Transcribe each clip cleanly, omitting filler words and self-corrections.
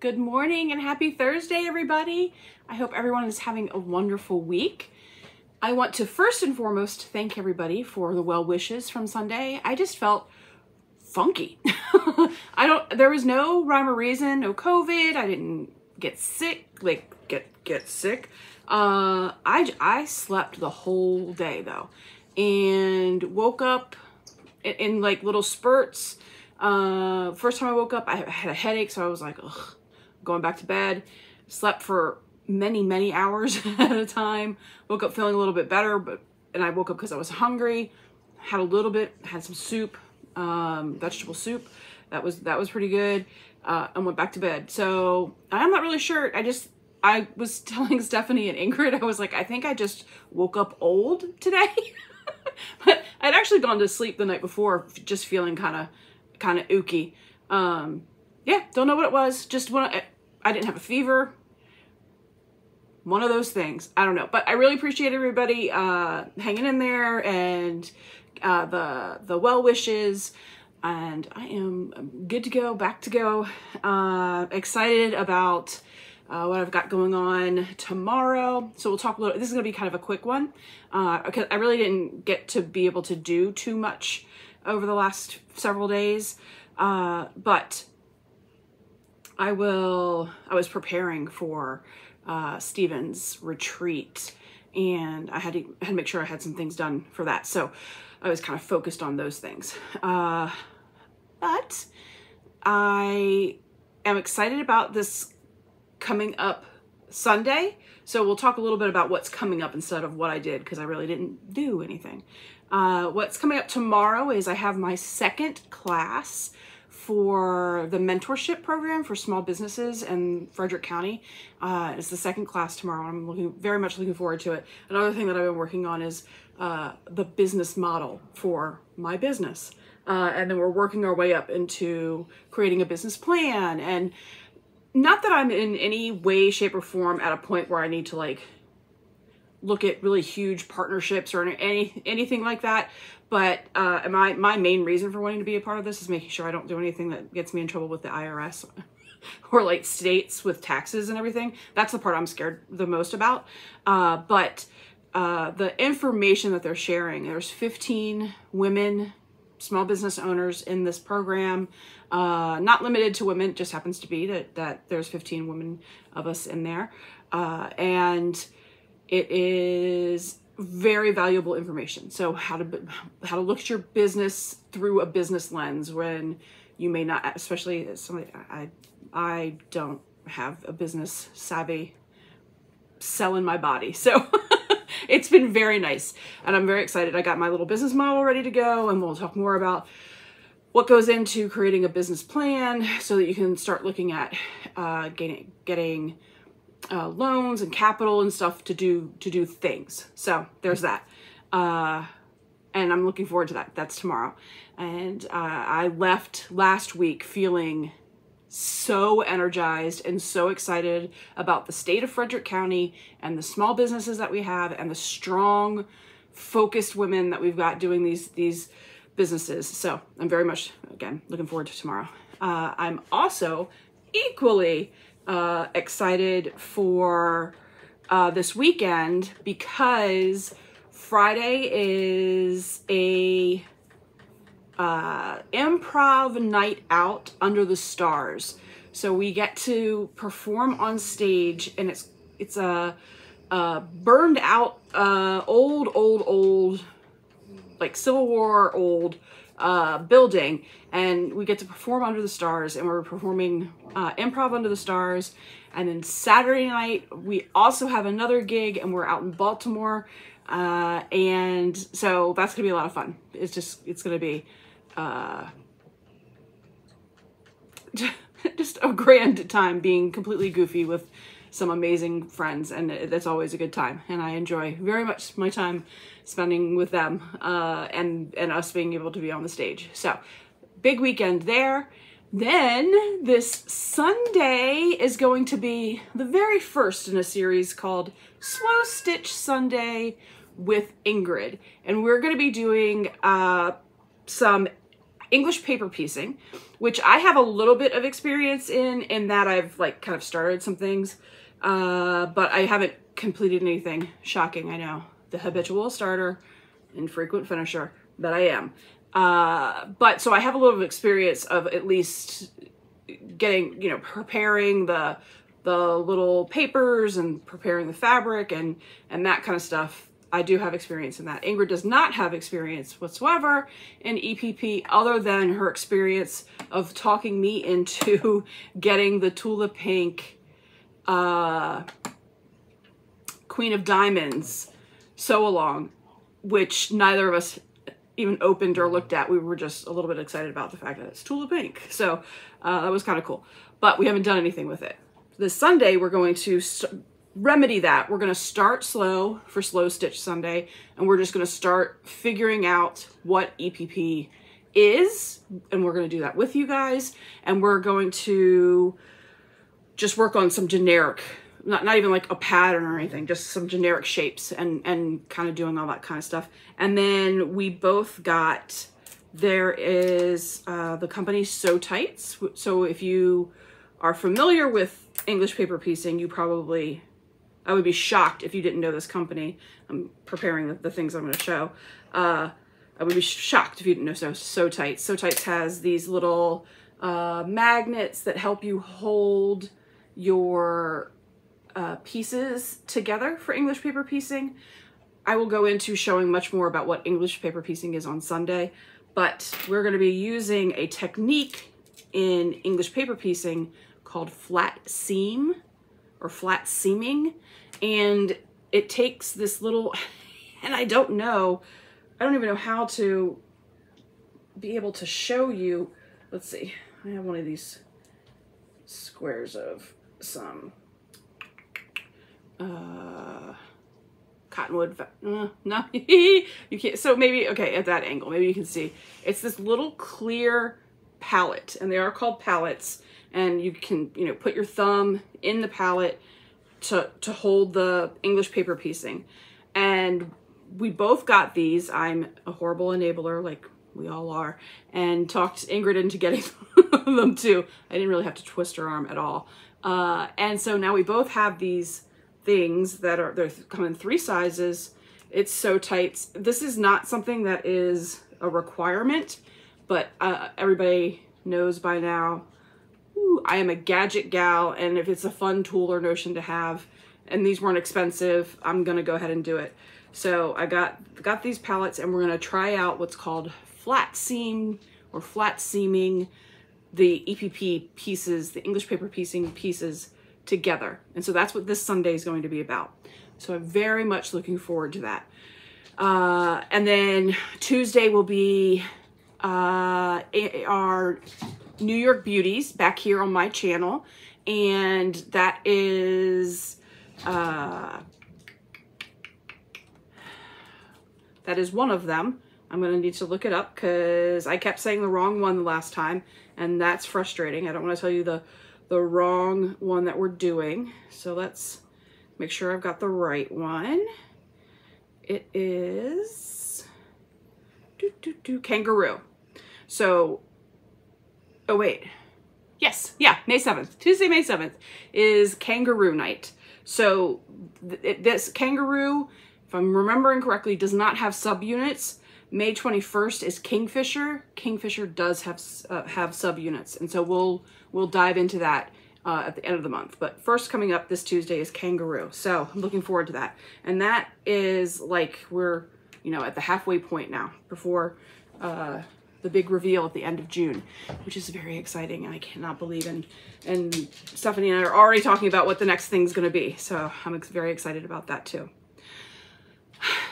Good morning and happy Thursday, everybody. I hope everyone is having a wonderful week. I want to first and foremost thank everybody for the well wishes from Sunday. I just felt funky. There was no rhyme or reason, no COVID. I didn't get sick, get sick. I slept the whole day though, and woke up in like little spurts. First time I woke up, I had a headache, so I was like, ugh, going back to bed. Slept for many hours at a time. Woke up feeling a little bit better, and I woke up because I was hungry. Had some soup, vegetable soup. That was pretty good, and went back to bed. So I'm not really sure. I was telling Stephanie and Ingrid, I was like, I think I just woke up old today. But I'd actually gone to sleep the night before, just feeling kind of ooky. Yeah, don't know what it was. I didn't have a fever. One of those things. I don't know. But I really appreciate everybody hanging in there and the well wishes. And I am good to go, back to go. Excited about what I've got going on tomorrow. So we'll talk a little. This is going to be kind of a quick one because I really didn't get to be able to do too much over the last several days. But I was preparing for Stephen's retreat, and I had to make sure I had some things done for that. So I was kind of focused on those things. But I am excited about this coming up Sunday. So we'll talk a little bit about what's coming up instead of what I did, because I really didn't do anything. What's coming up tomorrow is I have my second class for the mentorship program for small businesses in Frederick County. It's the second class tomorrow. I'm very much looking forward to it. Another thing that I've been working on is the business model for my business. And then we're working our way up into creating a business plan. And not that I'm in any way, shape, or form at a point where I need to like look at really huge partnerships or anything like that. But my main reason for wanting to be a part of this is making sure I don't do anything that gets me in trouble with the IRS or like states with taxes and everything. That's the part I'm scared the most about. But the information that they're sharing, there's 15 women, small business owners in this program, not limited to women. It just happens to be that there's 15 women of us in there. And it is very valuable information. So how to look at your business through a business lens when you may not, especially as somebody, I don't have a business savvy selling my body. So it's been very nice, and I'm very excited. I got my little business model ready to go, and we'll talk more about what goes into creating a business plan so that you can start looking at getting loans and capital and stuff to do things. So there's that. And I'm looking forward to that. That's tomorrow. And I left last week feeling so energized and so excited about the state of Frederick County and the small businesses that we have and the strong, focused women that we've got doing these businesses. So I'm very much, again, looking forward to tomorrow. I'm also equally excited for this weekend because Friday is a improv night out under the stars. So we get to perform on stage, and it's a burned out old like Civil War old building, and we get to perform under the stars, and we're performing improv under the stars. And then Saturday night we also have another gig, and we're out in Baltimore, and so that's gonna be a lot of fun. It's gonna be just a grand time being completely goofy with some amazing friends, and that's always a good time, and I enjoy very much my time spending with them and us being able to be on the stage. So big weekend there. Then this Sunday is going to be the very first in a series called Slow Stitch Sunday with Ingrid, and we're going to be doing some English paper piecing, which I have a little bit of experience in that I've like kind of started some things, but I haven't completed anything. Shocking, I know. The habitual starter, infrequent finisher, but I am. But so I have a little experience of at least getting, you know, preparing the little papers and preparing the fabric and that kind of stuff. I do have experience in that. Ingrid does not have experience whatsoever in EPP other than her experience of talking me into getting the Tulip Pink Queen of Diamonds sew along, which neither of us even opened or looked at. We were just a little bit excited about the fact that it's Tulip Pink. So that was kind of cool, but we haven't done anything with it. This Sunday, we're going to remedy that. We're going to start slow for Slow Stitch Sunday, and we're just going to start figuring out what EPP is, and we're going to do that with you guys, and we're going to just work on some generic, not even like a pattern or anything, just some generic shapes and kind of doing all that kind of stuff. And then we both got, there is the company Sew Tights. So if you are familiar with English paper piecing, you probably, I would be shocked if you didn't know this company. I'm preparing the things I'm going to show. I would be shocked if you didn't know Sew Tights. Sew Tights has these little magnets that help you hold your pieces together for English paper piecing. I will go into showing much more about what English paper piecing is on Sunday, but we're going to be using a technique in English paper piecing called flat seam or flat seaming, and it takes this little, and I don't even know how to be able to show you. Let's see, I have one of these squares of some cottonwood, no, you can't, so maybe, okay, at that angle, maybe you can see, it's this little clear palette, and they are called palettes, and you can, you know, put your thumb in the palette to hold the English paper piecing. And we both got these. I'm a horrible enabler, like we all are, and talked Ingrid into getting them too. I didn't really have to twist her arm at all. And so now we both have these things that are, they come in 3 sizes. It's Sew Tights. This is not something that is a requirement, but everybody knows by now, I am a gadget gal, and if it's a fun tool or notion to have, and these weren't expensive, I'm gonna go ahead and do it. So I got these palettes, and we're gonna try out what's called flat seam or flat seaming the EPP pieces, the English paper piecing pieces together. And so that's what this Sunday is going to be about. So I'm very much looking forward to that. And then Tuesday will be our New York Beauties back here on my channel. And that is one of them. I'm gonna need to look it up because I kept saying the wrong one the last time, and that's frustrating. I don't want to tell you the wrong one that we're doing. So let's make sure I've got the right one. It is Kangaroo. So, oh wait, yes, yeah, May 7th, Tuesday, May 7th is Kangaroo night. So this Kangaroo, if I'm remembering correctly, does not have subunits. May 21st is Kingfisher. Kingfisher does have subunits, and so we'll dive into that at the end of the month. But first coming up this Tuesday is Kangaroo. So I'm looking forward to that. And that is like, we're, you know, at the halfway point now before the big reveal at the end of June, which is very exciting, and I cannot believe it. And Stephanie and I are already talking about what the next thing's gonna be. So I'm very excited about that too.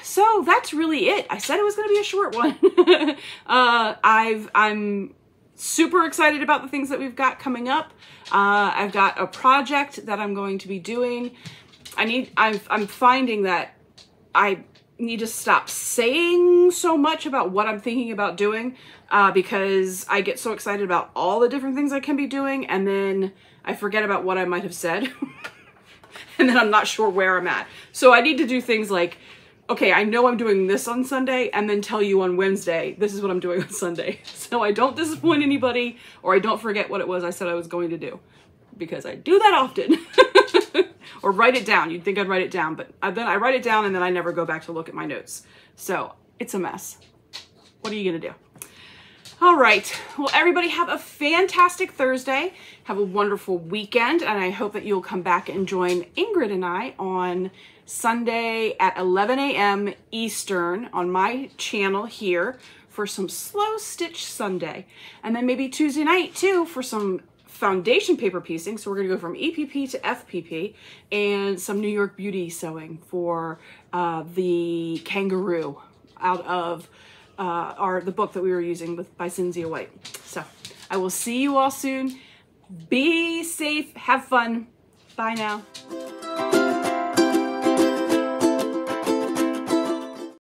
So that's really it. I said it was going to be a short one. I'm super excited about the things that we've got coming up. I've got a project that I'm going to be doing. I'm finding that I need to stop saying so much about what I'm thinking about doing because I get so excited about all the different things I can be doing, and then I forget about what I might have said. And then I'm not sure where I'm at. So I need to do things like okay, I know I'm doing this on Sunday, and then tell you on Wednesday, this is what I'm doing on Sunday. So I don't disappoint anybody, or I don't forget what it was I said I was going to do, because I do that often. Or write it down. You'd think I'd write it down, but then I write it down and then I never go back to look at my notes. So it's a mess. What are you gonna do? All right, well, everybody have a fantastic Thursday. Have a wonderful weekend, and I hope that you'll come back and join Ingrid and I on Sunday at 11 a.m. Eastern on my channel here for some Slow Stitch Sunday. And then maybe Tuesday night too for some foundation paper piecing. So we're gonna go from EPP to FPP, and some New York Beauty sewing for the kangaroo out of the book that we were using by Cynthia White. So I will see you all soon. Be safe, have fun. Bye now.